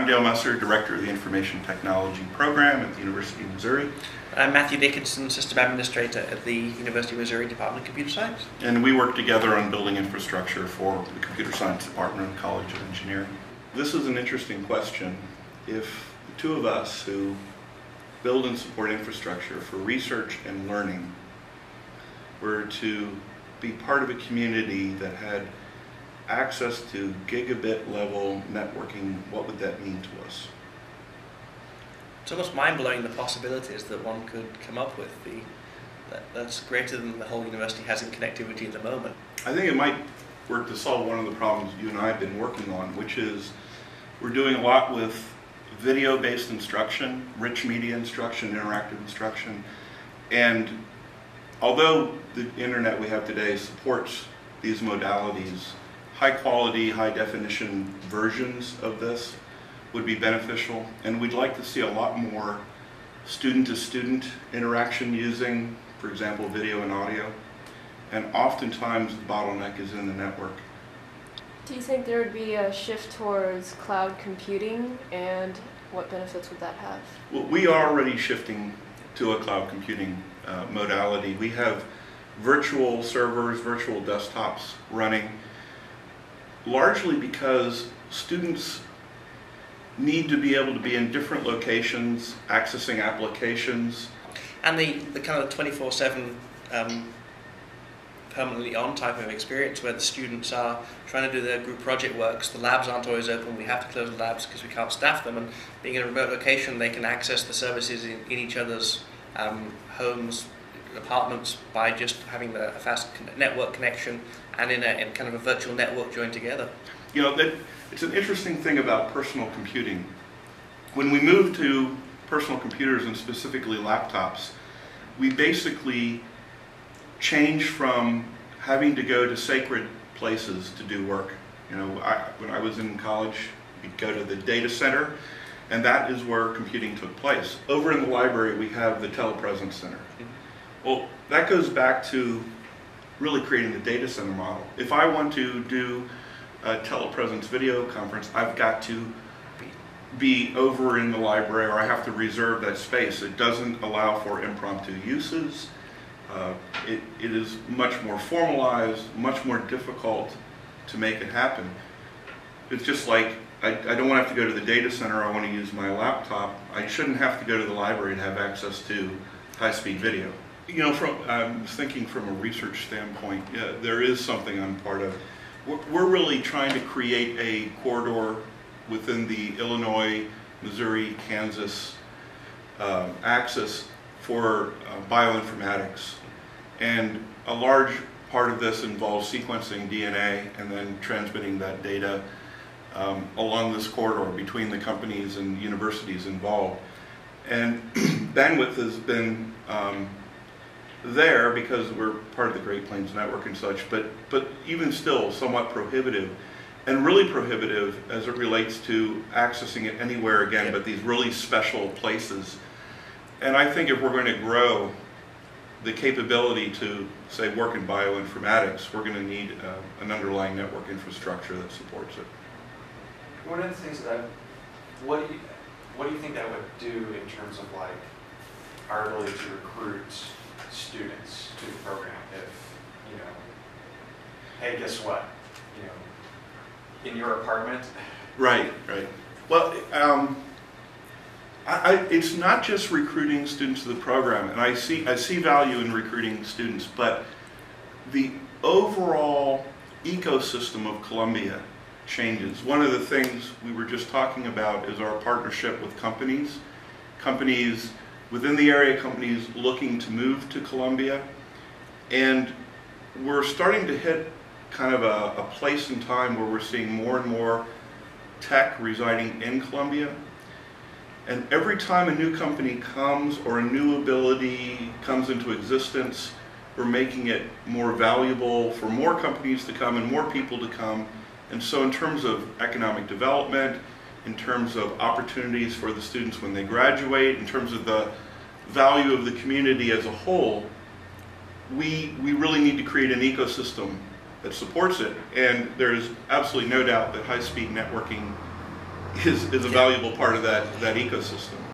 I'm Dale Musser, Director of the Information Technology Program at the University of Missouri. I'm Matthew Dickinson, System Administrator at the University of Missouri Department of Computer Science. And we work together on building infrastructure for the Computer Science Department of the College of Engineering. This is an interesting question. If the two of us who build and support infrastructure for research and learning were to be part of a community that had access to gigabit level networking, what would that mean to us? It's almost mind-blowing the possibilities that one could come up with. That's greater than the whole university has in connectivity at the moment. I think it might work to solve one of the problems you and I have been working on, which is we're doing a lot with video-based instruction, rich media instruction, interactive instruction, and although the internet we have today supports these modalities, high quality, high definition versions of this would be beneficial, and we'd like to see a lot more student-to-student interaction using, for example, video and audio, and oftentimes the bottleneck is in the network. Do you think there would be a shift towards cloud computing, and what benefits would that have? Well, we are already shifting to a cloud computing modality. We have virtual servers, virtual desktops running, largely because students need to be able to be in different locations, accessing applications. And the kind of 24/7 permanently on type of experience where the students are trying to do their group project works, the labs aren't always open, we have to close the labs because we can't staff them, and being in a remote location they can access the services in each other's homes, apartments, by just having a fast network connection and in kind of a virtual network joined together. You know, it's an interesting thing about personal computing. When we moved to personal computers and specifically laptops, we basically changed from having to go to sacred places to do work. You know, when I was in college, we'd go to the data center, and that is where computing took place. Over in the library, we have the telepresence center. Well, that goes back to really creating the data center model. If I want to do a telepresence video conference, I've got to be over in the library, or I have to reserve that space. It doesn't allow for impromptu uses. It is much more formalized, much more difficult to make it happen. It's just like, I don't want to have to go to the data center, I want to use my laptop. I shouldn't have to go to the library to have access to high-speed video. You know, I'm thinking from a research standpoint, yeah, there is something I'm part of. We're really trying to create a corridor within the Illinois, Missouri, Kansas axis for bioinformatics. And a large part of this involves sequencing DNA and then transmitting that data along this corridor between the companies and universities involved. And bandwidth has been there because we're part of the Great Plains Network and such, but even still somewhat prohibitive, and really prohibitive as it relates to accessing it anywhere again, but these really special places. And I think if we're going to grow the capability to, say, work in bioinformatics, we're going to need an underlying network infrastructure that supports it. One of the things that what do you think that would do in terms of like our ability to recruit students to the program? If, you know, hey, guess what? You know, in your apartment. Right. Well, it's not just recruiting students to the program, and I see value in recruiting students, but the overall ecosystem of Columbia changes. One of the things we were just talking about is our partnership with companies within the area, companies looking to move to Columbia, and we're starting to hit kind of a place in time where we're seeing more and more tech residing in Columbia. And every time a new company comes or a new ability comes into existence, we're making it more valuable for more companies to come and more people to come. And so in terms of economic development, in terms of opportunities for the students when they graduate, in terms of the value of the community as a whole, we really need to create an ecosystem that supports it. And there's absolutely no doubt that high-speed networking is a valuable part of that ecosystem.